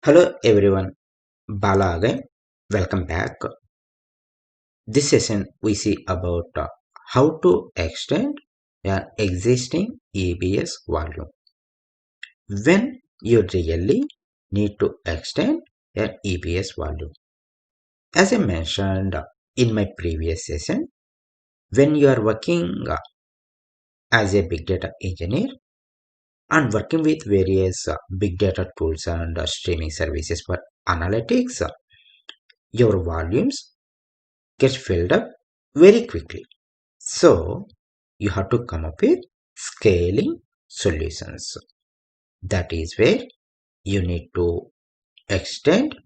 Hello everyone, Bala again. Welcome back. This session we see about how to extend an existing EBS volume. When you really need to extend an EBS volume. As I mentioned in my previous session, when you are working as a big data engineer and working with various big data tools and streaming services for analytics, your volumes get filled up very quickly. So you have to come up with scaling solutions. That is where you need to extend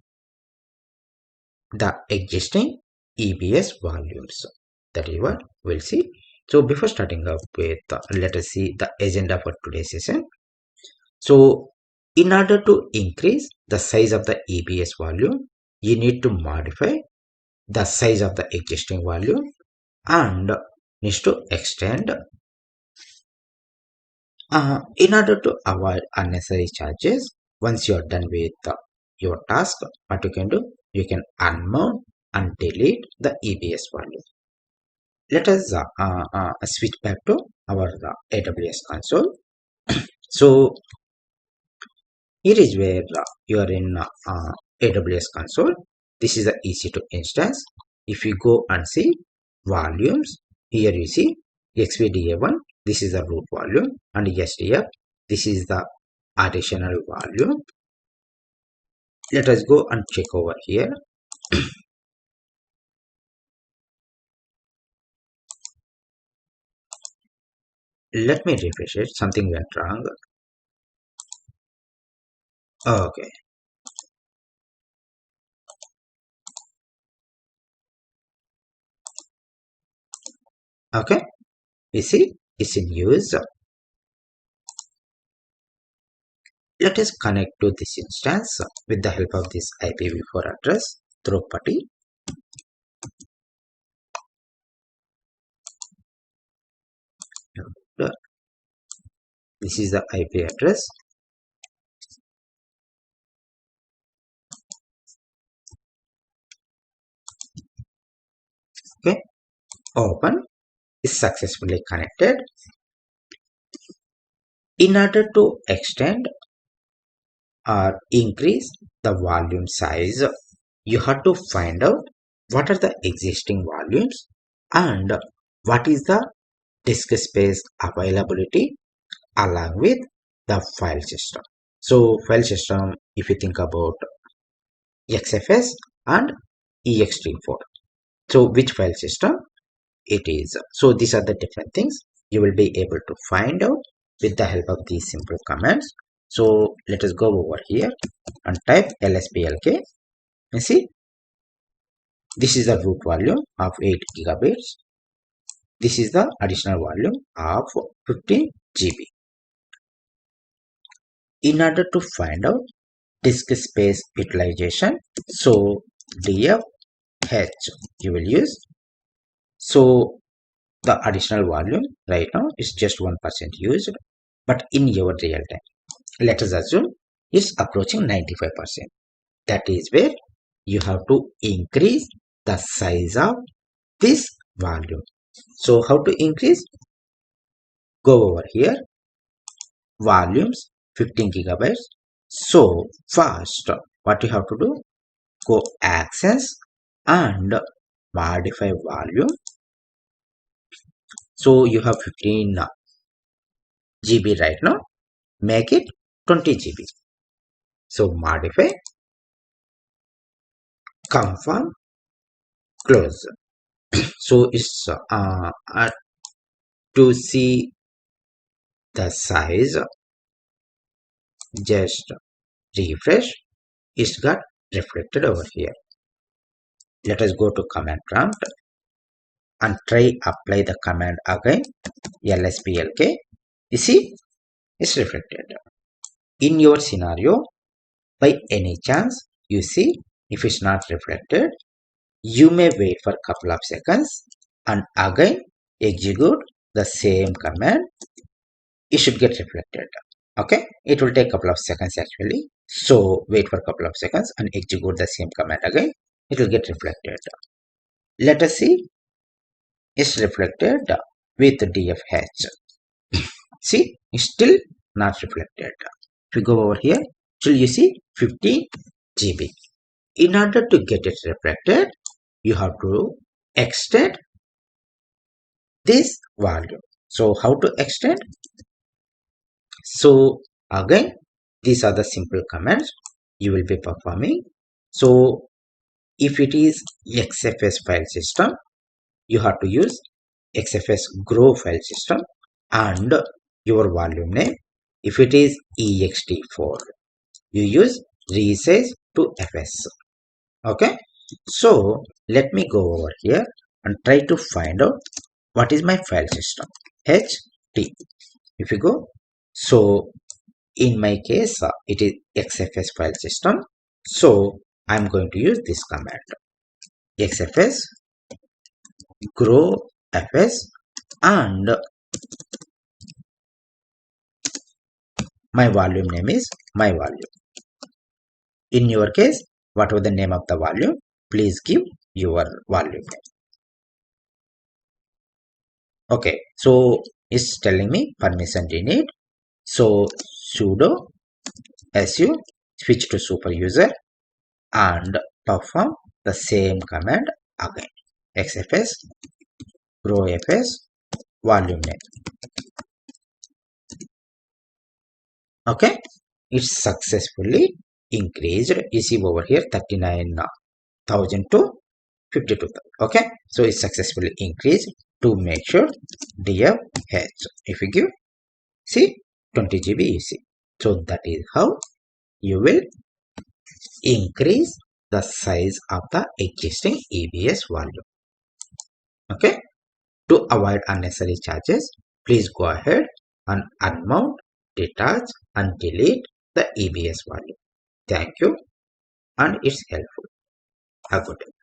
the existing EBS volumes. That is what we'll see. So before starting up with, let us see the agenda for today's session. So in order to increase the size of the EBS volume, you need to modify the size of the existing volume and needs to extend in order to avoid unnecessary charges. Once you're done with your task, what you can do, you can unmount and delete the EBS value. Let us switch back to our AWS console. So here is where you are in AWS console. This is the EC2 instance. If you go and see volumes, here you see XVDA1, this is the root volume, and SDF, this is the additional volume. Let us go and check over here. Let me refresh it. Something went wrong. Okay. Okay. You see, it's in use. Let us connect to this instance with the help of this IPv4 address through PuTTY. This is the IP address. Okay. Open is successfully connected. In order to extend or increase the volume size, you have to find out what are the existing volumes and what is the disk space availability along with the file system. So file system, if you think about XFS and ext4, so which file system it is. So these are the different things you will be able to find out with the help of these simple commands. So let us go over here and type lsplk. You see, this is the root volume of 8 gigabits. This is the additional volume of 15 GB. In order to find out disk space utilization, so dfh you will use. So the additional volume right now is just 1% used, but in your real time, let us assume it's approaching 95%. That is where you have to increase the size of this volume. So how to increase? Go over here, volumes 15 gigabytes. So first, what you have to do? Go access and modify volume. So you have 15 GB right now. Make it 20 GB. So modify, confirm, close. So it's to see the size, just refresh. It's got reflected over here. Let us go to command prompt and try apply the command again. lsplk. You see, it's reflected. In your scenario, by any chance, you see, if it's not reflected, you may wait for a couple of seconds and again execute the same command. It should get reflected. Okay, it will take a couple of seconds actually. So wait for a couple of seconds and execute the same command again. It will get reflected. Let us see. It's reflected with DFH. See, it's still not reflected. If you go over here, still you see 15 GB. In order to get it reflected, you have to extend this volume. So how to extend? So again, these are the simple commands you will be performing. So if it is XFS file system, you have to use XFS grow file system and your volume name. If it is ext4, you use resize to fs. Okay, so let me go over here and try to find out what is my file system. ht. If you go, so in my case it is XFS file system, so I'm going to use this command XFS grow fs and my volume name is my volume. In your case, whatever the name of the volume, please give your volume name. Okay, so it's telling me permission denied. So sudo su switch to super user and perform the same command again. XFS grow fs volume name. Okay, it's successfully increased. You see over here 39,000 to 52,000. Okay, so it's successfully increased. To make sure DFH, if you give, see 20 GB you see. So that is how you will increase the size of the existing EBS volume. Okay, to avoid unnecessary charges, please go ahead and unmount, detach and delete the EBS volume. Thank you and it's helpful. Have a good day.